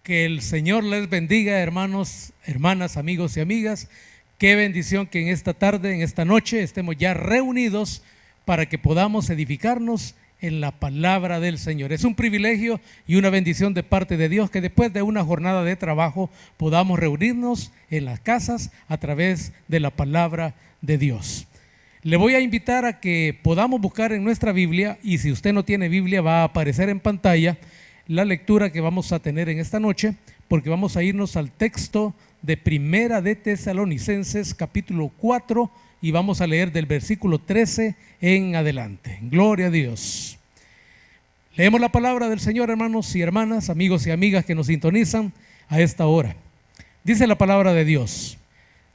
Que el Señor les bendiga, hermanos, hermanas, amigos y amigas. Qué bendición que en esta tarde, en esta noche, estemos ya reunidos para que podamos edificarnos en la palabra del Señor. Es un privilegio y una bendición de parte de Dios que después de una jornada de trabajo podamos reunirnos en las casas a través de la palabra de Dios. Le voy a invitar a que podamos buscar en nuestra Biblia, y si usted no tiene Biblia va a aparecer en pantalla la lectura que vamos a tener en esta noche, porque vamos a irnos al texto de Primera de Tesalonicenses capítulo 4 y vamos a leer del versículo 13 en adelante. Gloria a Dios. Leemos la palabra del Señor, hermanos y hermanas, amigos y amigas que nos sintonizan a esta hora. Dice la palabra de Dios: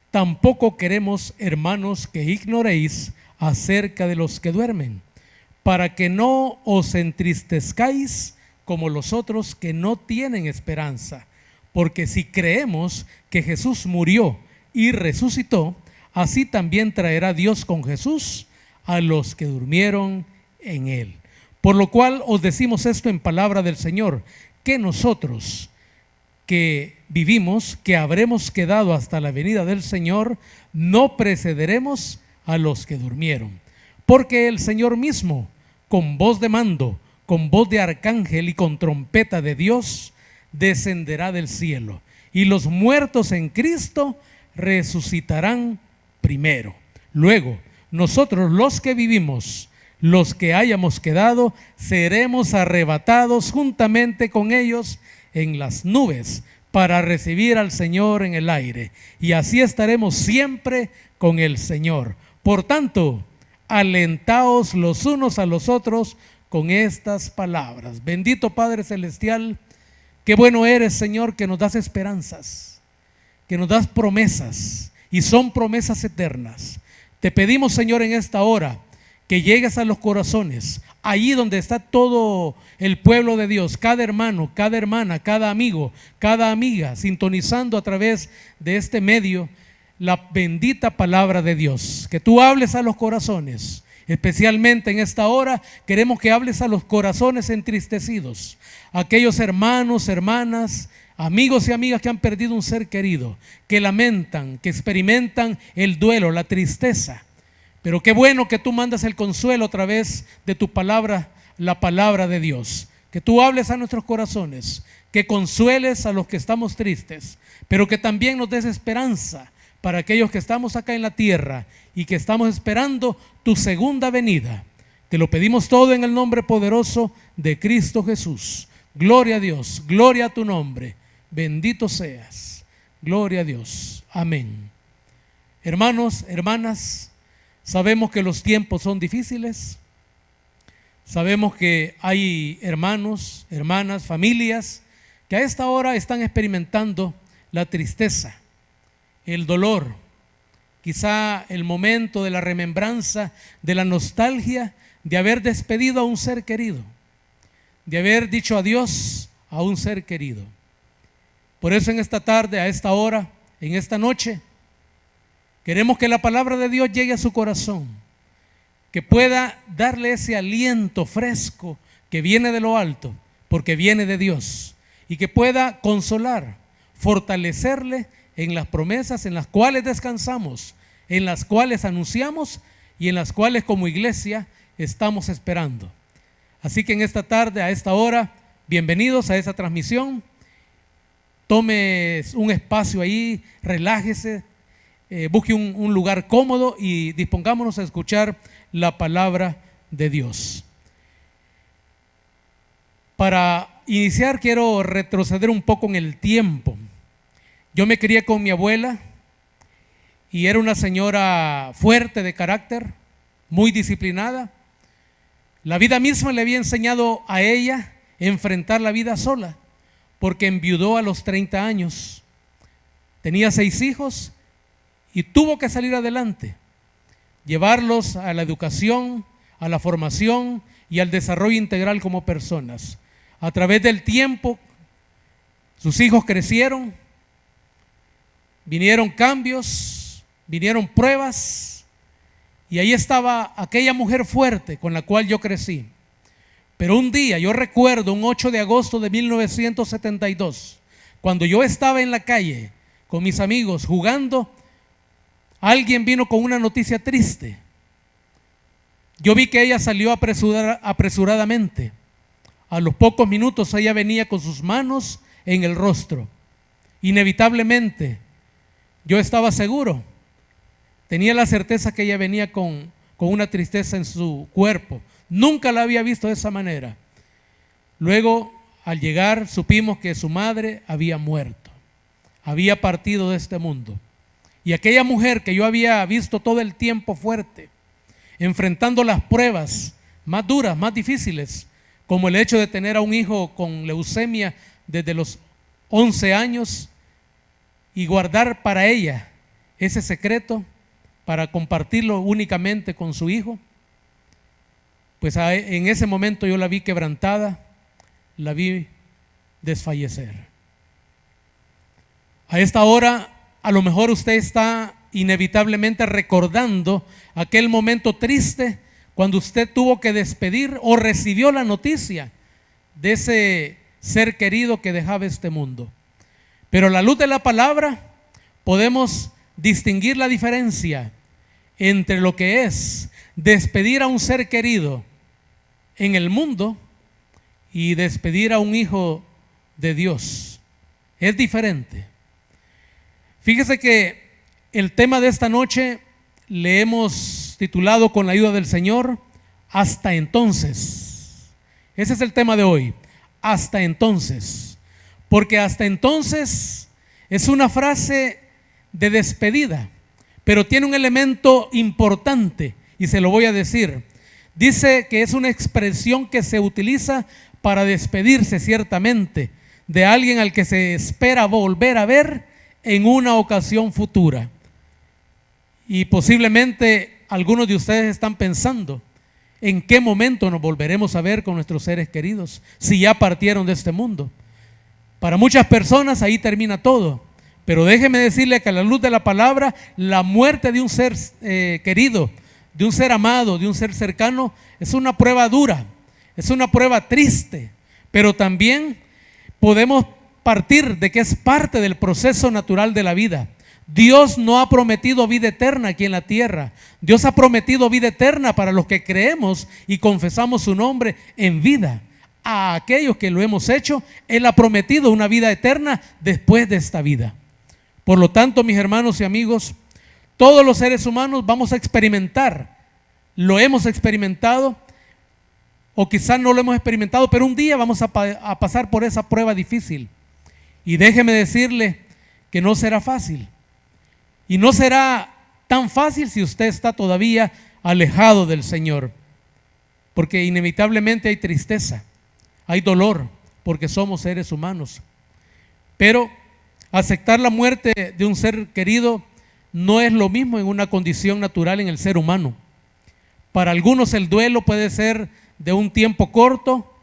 tampoco queremos, hermanos, que ignoréis acerca de los que duermen, para que no os entristezcáis como los otros que no tienen esperanza. Porque si creemos que Jesús murió y resucitó, así también traerá Dios con Jesús a los que durmieron en él. Por lo cual os decimos esto en palabra del Señor, que nosotros que vivimos, que habremos quedado hasta la venida del Señor, no precederemos a los que durmieron. Porque el Señor mismo, con voz de mando, con voz de arcángel y con trompeta de Dios, descenderá del cielo, y los muertos en Cristo resucitarán primero. Luego, nosotros los que vivimos, los que hayamos quedado, seremos arrebatados juntamente con ellos en las nubes para recibir al Señor en el aire, y así estaremos siempre con el Señor. Por tanto, alentaos los unos a los otros con estas palabras. Bendito Padre Celestial, qué bueno eres, Señor, que nos das esperanzas, que nos das promesas, y son promesas eternas. Te pedimos, Señor, en esta hora, que llegues a los corazones, allí donde está todo el pueblo de Dios, cada hermano, cada hermana, cada amigo, cada amiga, sintonizando a través de este medio la bendita palabra de Dios. Que tú hables a los corazones. Especialmente en esta hora queremos que hables a los corazones entristecidos, aquellos hermanos, hermanas, amigos y amigas que han perdido un ser querido, que lamentan, que experimentan el duelo, la tristeza. Pero qué bueno que tú mandas el consuelo a través de tu palabra, la palabra de Dios. Que tú hables a nuestros corazones, que consueles a los que estamos tristes, pero que también nos des esperanza para aquellos que estamos acá en la tierra y que estamos esperando tu segunda venida. Te lo pedimos todo en el nombre poderoso de Cristo Jesús. Gloria a Dios, gloria a tu nombre, bendito seas. Gloria a Dios, amén. Hermanos, hermanas, sabemos que los tiempos son difíciles. Sabemos que hay hermanos, hermanas, familias que a esta hora están experimentando la tristeza, el dolor, quizá el momento de la remembranza, de la nostalgia de haber despedido a un ser querido, de haber dicho adiós a un ser querido. Por eso en esta tarde, a esta hora, en esta noche, queremos que la palabra de Dios llegue a su corazón, que pueda darle ese aliento fresco que viene de lo alto, porque viene de Dios, y que pueda consolar, fortalecerle en las promesas en las cuales descansamos, en las cuales anunciamos y en las cuales como iglesia estamos esperando. Así que en esta tarde, a esta hora, bienvenidos a esa transmisión. Tome un espacio ahí, relájese, busque un lugar cómodo y dispongámonos a escuchar la palabra de Dios. Para iniciar quiero retroceder un poco en el tiempo. Yo me crié con mi abuela y era una señora fuerte de carácter, muy disciplinada. La vida misma le había enseñado a ella enfrentar la vida sola, porque enviudó a los 30 años. Tenía 6 hijos y tuvo que salir adelante, llevarlos a la educación, a la formación y al desarrollo integral como personas. A través del tiempo, sus hijos crecieron, vinieron cambios, vinieron pruebas, y ahí estaba aquella mujer fuerte con la cual yo crecí. Pero un día, yo recuerdo un 8 de agosto de 1972, cuando yo estaba en la calle con mis amigos jugando, alguien vino con una noticia triste. Yo vi que ella salió apresuradamente. A los pocos minutos ella venía con sus manos en el rostro. Inevitablemente, yo estaba seguro, tenía la certeza que ella venía con una tristeza en su cuerpo. Nunca la había visto de esa manera. Luego, al llegar, supimos que su madre había muerto, había partido de este mundo. Y aquella mujer que yo había visto todo el tiempo fuerte, enfrentando las pruebas más duras, más difíciles, como el hecho de tener a un hijo con leucemia desde los 11 años y guardar para ella ese secreto para compartirlo únicamente con su hijo, pues en ese momento yo la vi quebrantada, la vi desfallecer. A esta hora, a lo mejor usted está inevitablemente recordando aquel momento triste cuando usted tuvo que despedir o recibió la noticia de ese ser querido que dejaba este mundo. Pero a la luz de la palabra podemos distinguir la diferencia entre lo que es despedir a un ser querido en el mundo y despedir a un hijo de Dios. Es diferente. Fíjese que el tema de esta noche le hemos titulado, con la ayuda del Señor, Hasta entonces. Ese es el tema de hoy, hasta entonces. Porque hasta entonces es una frase de despedida, pero tiene un elemento importante y se lo voy a decir. Dice que es una expresión que se utiliza para despedirse ciertamente de alguien al que se espera volver a ver en una ocasión futura. Y posiblemente algunos de ustedes están pensando, ¿en qué momento nos volveremos a ver con nuestros seres queridos si ya partieron de este mundo? Para muchas personas ahí termina todo, pero déjeme decirle que a la luz de la palabra, la muerte de un ser querido, de un ser amado, de un ser cercano, es una prueba dura, es una prueba triste, pero también podemos partir de que es parte del proceso natural de la vida. Dios no ha prometido vida eterna aquí en la tierra. Dios ha prometido vida eterna para los que creemos y confesamos su nombre en vida. A aquellos que lo hemos hecho, Él ha prometido una vida eterna después de esta vida. Por lo tanto, mis hermanos y amigos, todos los seres humanos vamos a experimentar, lo hemos experimentado, o quizás no lo hemos experimentado, pero un día vamos a pasar por esa prueba difícil. Y déjeme decirle que no será fácil. Y no será tan fácil si usted está todavía alejado del Señor. Porque inevitablemente hay tristeza, hay dolor, porque somos seres humanos. Pero aceptar la muerte de un ser querido no es lo mismo en una condición natural en el ser humano. Para algunos el duelo puede ser de un tiempo corto,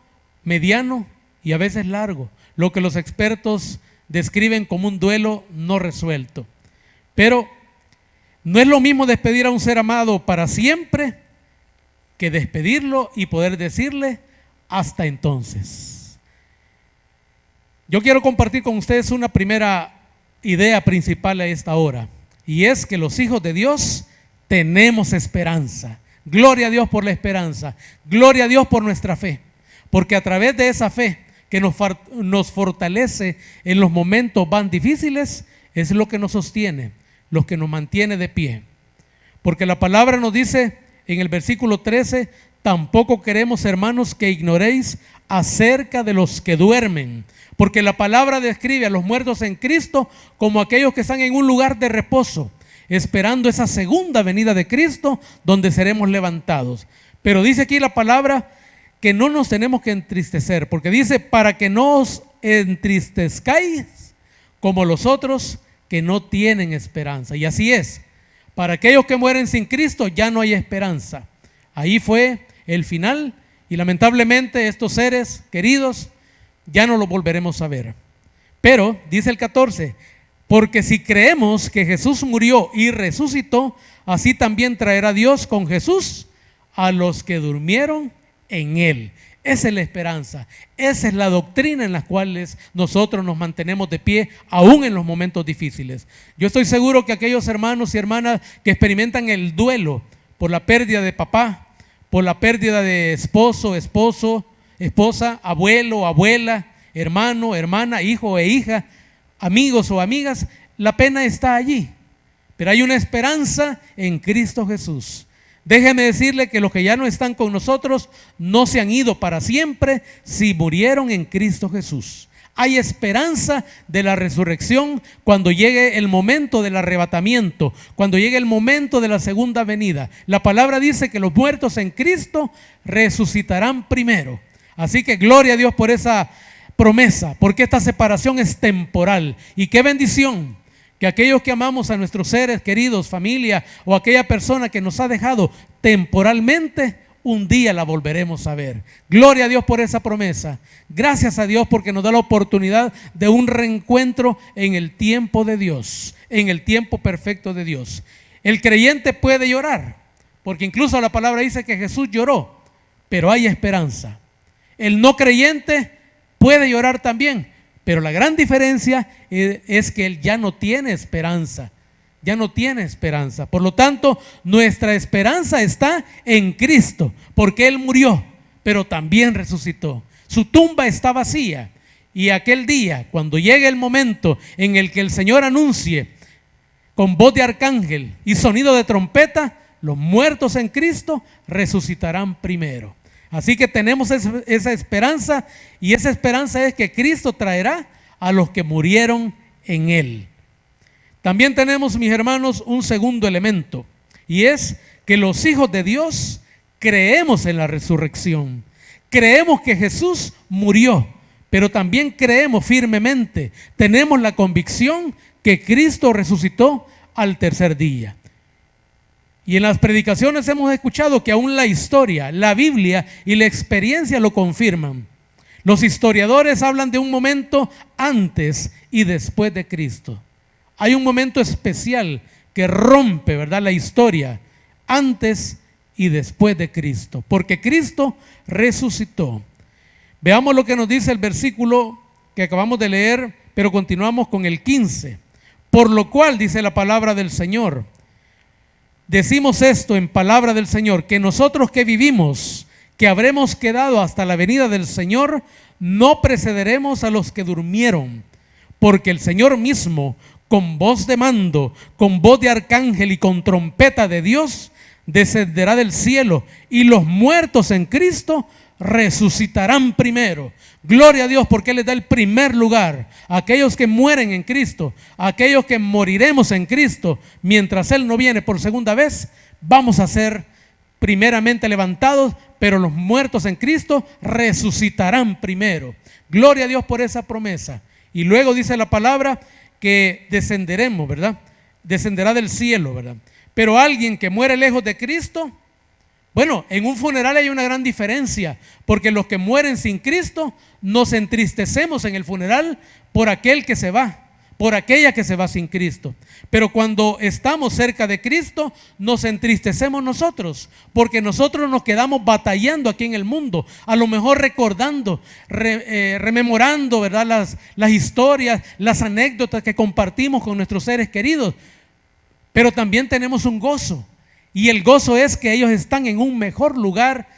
mediano y a veces largo, lo que los expertos describen como un duelo no resuelto. Pero no es lo mismo despedir a un ser amado para siempre que despedirlo y poder decirle hasta entonces. Yo quiero compartir con ustedes una primera idea principal a esta hora, y es que los hijos de Dios tenemos esperanza. Gloria a Dios por la esperanza, gloria a Dios por nuestra fe, porque a través de esa fe que nos fortalece en los momentos más difíciles, es lo que nos sostiene, lo que nos mantiene de pie. Porque la palabra nos dice en el versículo 13, tampoco queremos, hermanos, que ignoréis acerca de los que duermen, porque la palabra describe a los muertos en Cristo como aquellos que están en un lugar de reposo, esperando esa segunda venida de Cristo, donde seremos levantados. Pero dice aquí la palabra que no nos tenemos que entristecer, porque dice, para que no os entristezcáis como los otros que no tienen esperanza. Y así es, para aquellos que mueren sin Cristo ya no hay esperanza. Ahí fue el final, y lamentablemente estos seres queridos ya no los volveremos a ver. Pero dice el 14, porque si creemos que Jesús murió y resucitó, así también traerá Dios con Jesús a los que durmieron en Él. Esa es la esperanza, esa es la doctrina en la cual nosotros nos mantenemos de pie, aún en los momentos difíciles. Yo estoy seguro que aquellos hermanos y hermanas que experimentan el duelo por la pérdida de papá, por la pérdida de esposo, esposa, abuelo, abuela, hermano, hermana, hijo e hija, amigos o amigas, la pena está allí. Pero hay una esperanza en Cristo Jesús. Déjeme decirle que los que ya no están con nosotros no se han ido para siempre si murieron en Cristo Jesús. Hay esperanza de la resurrección cuando llegue el momento del arrebatamiento, cuando llegue el momento de la segunda venida. La palabra dice que los muertos en Cristo resucitarán primero. Así que gloria a Dios por esa promesa, porque esta separación es temporal. Y qué bendición que aquellos que amamos a nuestros seres queridos, familia o aquella persona que nos ha dejado temporalmente, un día la volveremos a ver. Gloria a Dios por esa promesa. Gracias a Dios porque nos da la oportunidad de un reencuentro en el tiempo de Dios, en el tiempo perfecto de Dios. El creyente puede llorar, porque incluso la palabra dice que Jesús lloró, pero hay esperanza. El no creyente puede llorar también, pero la gran diferencia es que él ya no tiene esperanza. Ya no tiene esperanza. Por lo tanto, nuestra esperanza está en Cristo, porque Él murió, pero también resucitó. Su tumba está vacía. Y aquel día, cuando llegue el momento en el que el Señor anuncie con voz de arcángel y sonido de trompeta, los muertos en Cristo resucitarán primero. Así que tenemos esa esperanza, y esa esperanza es que Cristo traerá a los que murieron en Él. También tenemos, mis hermanos, un segundo elemento, y es que los hijos de Dios creemos en la resurrección. Creemos que Jesús murió, pero también creemos firmemente, tenemos la convicción que Cristo resucitó al tercer día. Y en las predicaciones hemos escuchado que aún la historia, la Biblia y la experiencia lo confirman. Los historiadores hablan de un momento antes y después de Cristo. Hay un momento especial que rompe, ¿verdad?, la historia antes y después de Cristo, porque Cristo resucitó. Veamos lo que nos dice el versículo que acabamos de leer, pero continuamos con el 15. Por lo cual, dice la palabra del Señor, decimos esto en palabra del Señor, que nosotros que vivimos, que habremos quedado hasta la venida del Señor, no precederemos a los que durmieron, porque el Señor mismo, con voz de mando, con voz de arcángel y con trompeta de Dios, descenderá del cielo, y los muertos en Cristo resucitarán primero. Gloria a Dios, porque Él les da el primer lugar a aquellos que mueren en Cristo, a aquellos que moriremos en Cristo. Mientras Él no viene por segunda vez, vamos a ser primeramente levantados, pero los muertos en Cristo resucitarán primero. Gloria a Dios por esa promesa. Y luego dice la palabra que descenderemos, ¿verdad? Descenderá del cielo, ¿verdad? Pero alguien que muere lejos de Cristo, bueno, en un funeral hay una gran diferencia, porque los que mueren sin Cristo nos entristecemos en el funeral por aquel que se va, por aquella que se va sin Cristo. Pero cuando estamos cerca de Cristo, nos entristecemos nosotros, porque nosotros nos quedamos batallando aquí en el mundo, a lo mejor recordando, rememorando, ¿verdad?, las historias, las anécdotas que compartimos con nuestros seres queridos. Pero también tenemos un gozo, y el gozo es que ellos están en un mejor lugar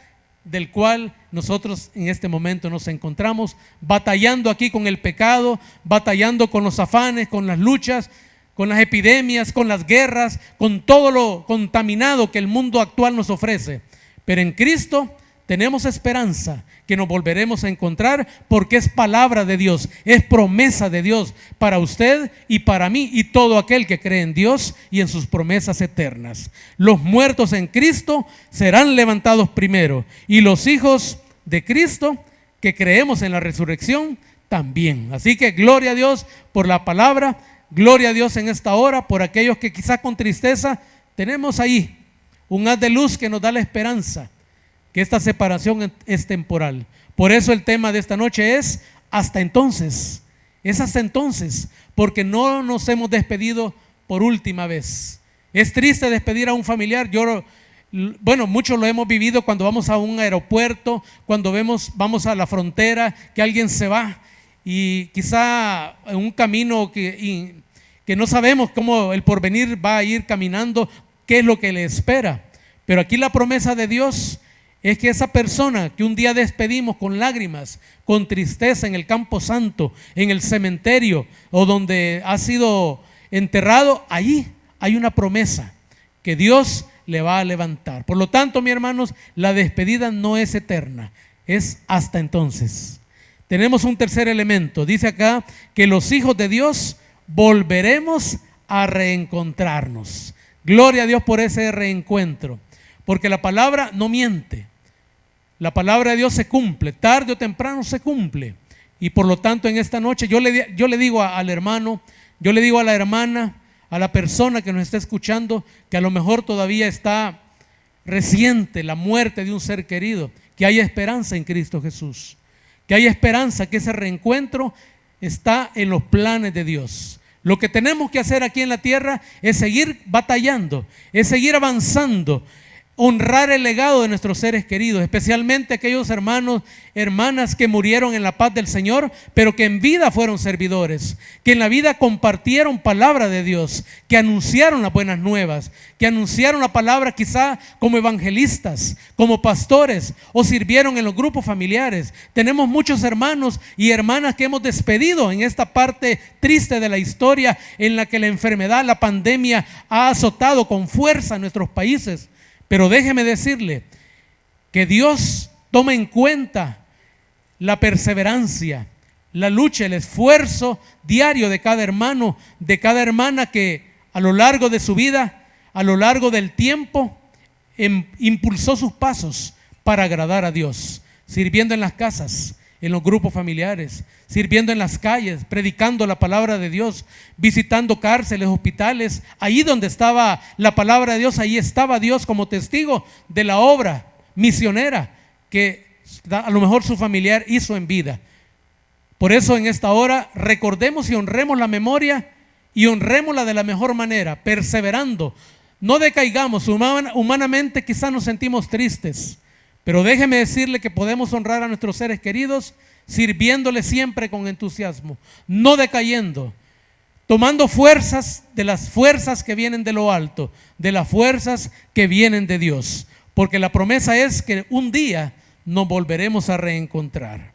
del cual nosotros en este momento nos encontramos, batallando aquí con el pecado, batallando con los afanes, con las luchas, con las epidemias, con las guerras, con todo lo contaminado que el mundo actual nos ofrece. Pero en Cristo tenemos esperanza que nos volveremos a encontrar, porque es palabra de Dios, es promesa de Dios para usted y para mí y todo aquel que cree en Dios y en sus promesas eternas. Los muertos en Cristo serán levantados primero, y los hijos de Cristo que creemos en la resurrección también. Así que gloria a Dios por la palabra, gloria a Dios en esta hora por aquellos que quizás con tristeza tenemos ahí un haz de luz que nos da la esperanza que esta separación es temporal. Por eso el tema de esta noche es hasta entonces. Es hasta entonces, porque no nos hemos despedido por última vez. Es triste despedir a un familiar. Yo Bueno, muchos lo hemos vivido cuando vamos a un aeropuerto, cuando vamos a la frontera, que alguien se va y quizá en un camino que no sabemos cómo el porvenir va a ir caminando, qué es lo que le espera. Pero aquí la promesa de Dios es que esa persona que un día despedimos con lágrimas, con tristeza en el campo santo, en el cementerio o donde ha sido enterrado, allí hay una promesa que Dios le va a levantar. Por lo tanto, mis hermanos, la despedida no es eterna, es hasta entonces. Tenemos un tercer elemento. Dice acá que los hijos de Dios volveremos a reencontrarnos. Gloria a Dios por ese reencuentro, porque la palabra no miente. La palabra de Dios se cumple, tarde o temprano se cumple. Y por lo tanto, en esta noche yo le digo al hermano, yo le digo a la hermana, a la persona que nos está escuchando, que a lo mejor todavía está reciente la muerte de un ser querido, que hay esperanza en Cristo Jesús, que hay esperanza, que ese reencuentro está en los planes de Dios. Lo que tenemos que hacer aquí en la tierra es seguir batallando, es seguir avanzando, honrar el legado de nuestros seres queridos, especialmente aquellos hermanos, hermanas que murieron en la paz del Señor, pero que en vida fueron servidores, que en la vida compartieron palabra de Dios, que anunciaron las buenas nuevas, que anunciaron la palabra quizá como evangelistas, como pastores, o sirvieron en los grupos familiares. Tenemos muchos hermanos y hermanas que hemos despedido en esta parte triste de la historia, en la que la enfermedad, la pandemia ha azotado con fuerza a nuestros países. Pero déjeme decirle que Dios toma en cuenta la perseverancia, la lucha, el esfuerzo diario de cada hermano, de cada hermana que a lo largo de su vida, a lo largo del tiempo, impulsó sus pasos para agradar a Dios, sirviendo en las casas, en los grupos familiares, sirviendo en las calles, predicando la palabra de Dios, visitando cárceles, hospitales. Ahí donde estaba la palabra de Dios, ahí estaba Dios como testigo de la obra misionera que a lo mejor su familiar hizo en vida. Por eso en esta hora recordemos y honremos la memoria y honrémosla de la mejor manera, perseverando. No decaigamos. Humanamente quizás nos sentimos tristes, pero déjeme decirle que podemos honrar a nuestros seres queridos sirviéndole siempre con entusiasmo, no decayendo, tomando fuerzas de las fuerzas que vienen de lo alto, de las fuerzas que vienen de Dios, porque la promesa es que un día nos volveremos a reencontrar.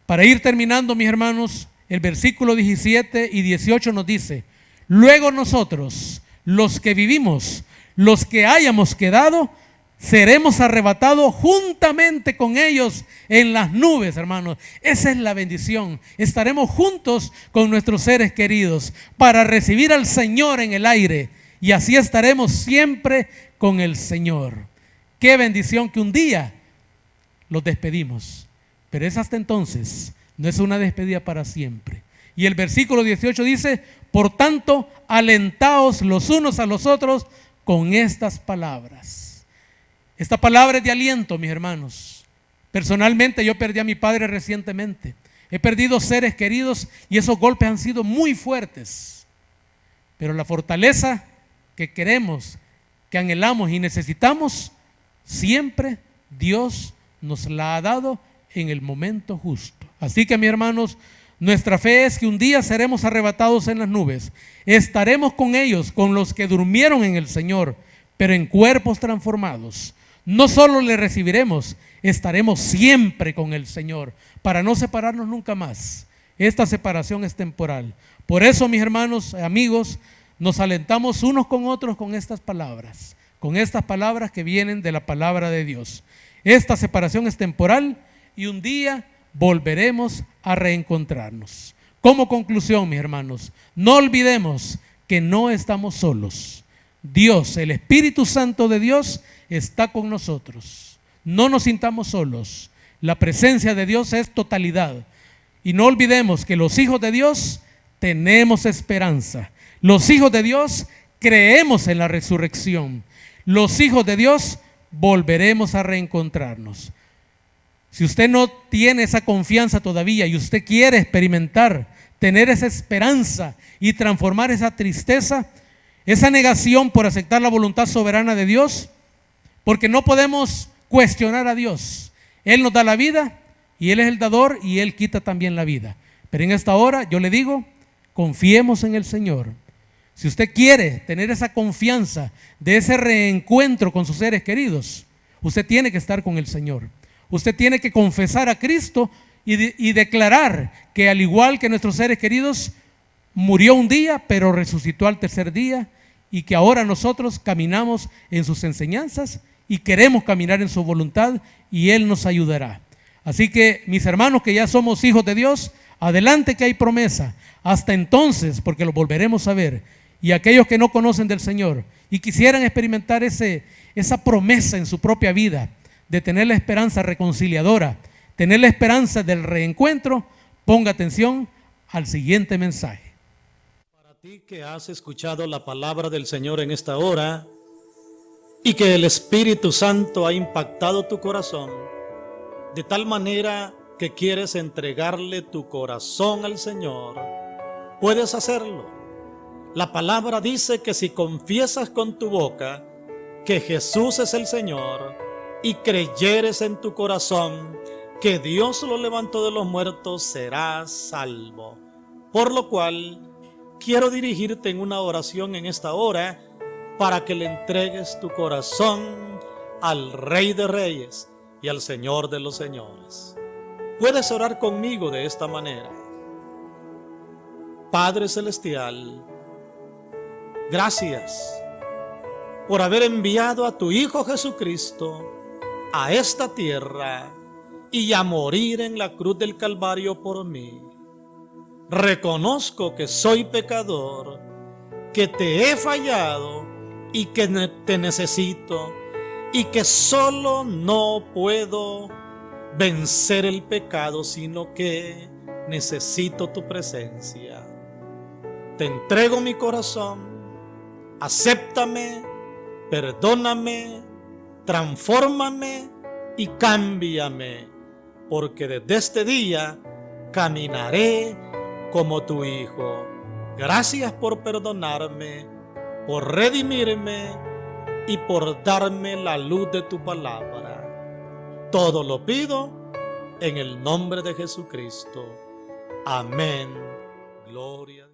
Para ir terminando, mis hermanos, el versículo 17 y 18 nos dice: luego nosotros, los que vivimos, los que hayamos quedado, seremos arrebatados juntamente con ellos en las nubes, hermanos. Esa es la bendición. Estaremos juntos con nuestros seres queridos para recibir al Señor en el aire, y así estaremos siempre con el Señor. Qué bendición que un día los despedimos, pero es hasta entonces, no es una despedida para siempre. Y el versículo 18 dice: por tanto, alentaos los unos a los otros con estas palabras. Esta palabra es de aliento, mis hermanos. Personalmente yo perdí a mi padre recientemente. He perdido seres queridos y esos golpes han sido muy fuertes. Pero la fortaleza que queremos, que anhelamos y necesitamos, siempre Dios nos la ha dado en el momento justo. Así que, mis hermanos, nuestra fe es que un día seremos arrebatados en las nubes. Estaremos con ellos, con los que durmieron en el Señor, pero en cuerpos transformados. No solo le recibiremos, estaremos siempre con el Señor para no separarnos nunca más. Esta separación es temporal. Por eso, mis hermanos, amigos, nos alentamos unos con otros con estas palabras que vienen de la palabra de Dios. Esta separación es temporal y un día volveremos a reencontrarnos. Como conclusión, mis hermanos, no olvidemos que no estamos solos. Dios, el Espíritu Santo de Dios, está con nosotros. No nos sintamos solos. La presencia de Dios es totalidad. Y no olvidemos que los hijos de Dios tenemos esperanza. Los hijos de Dios creemos en la resurrección. Los hijos de Dios volveremos a reencontrarnos. Si usted no tiene esa confianza todavía y usted quiere experimentar, tener esa esperanza y transformar esa tristeza, esa negación por aceptar la voluntad soberana de Dios, porque no podemos cuestionar a Dios. Él nos da la vida y Él es el dador y Él quita también la vida. Pero en esta hora yo le digo, confiemos en el Señor. Si usted quiere tener esa confianza de ese reencuentro con sus seres queridos, usted tiene que estar con el Señor. Usted tiene que confesar a Cristo y declarar que al igual que nuestros seres queridos, murió un día, pero resucitó al tercer día, y que ahora nosotros caminamos en sus enseñanzas y queremos caminar en su voluntad, y Él nos ayudará. Así que, mis hermanos que ya somos hijos de Dios, adelante que hay promesa. Hasta entonces, porque lo volveremos a ver. Y aquellos que no conocen del Señor y quisieran experimentar esa promesa en su propia vida de tener la esperanza reconciliadora, tener la esperanza del reencuentro, ponga atención al siguiente mensaje. Para ti que has escuchado la palabra del Señor en esta hora y que el Espíritu Santo ha impactado tu corazón de tal manera que quieres entregarle tu corazón al Señor, puedes hacerlo. La palabra dice que si confiesas con tu boca que Jesús es el Señor y creyeres en tu corazón que Dios lo levantó de los muertos, serás salvo. Por lo cual, quiero dirigirte en una oración en esta hora para que le entregues tu corazón al Rey de Reyes y al Señor de los Señores. Puedes orar conmigo de esta manera. Padre Celestial, gracias por haber enviado a tu Hijo Jesucristo a esta tierra y a morir en la cruz del Calvario por mí. Reconozco que soy pecador, que te he fallado y que te necesito, y que solo no puedo vencer el pecado, sino que necesito tu presencia. Te entrego mi corazón, acéptame, perdóname, transfórmame y cámbiame, porque desde este día caminaré como tu Hijo. Gracias por perdonarme, por redimirme y por darme la luz de tu palabra. Todo lo pido en el nombre de Jesucristo. Amén. Gloria.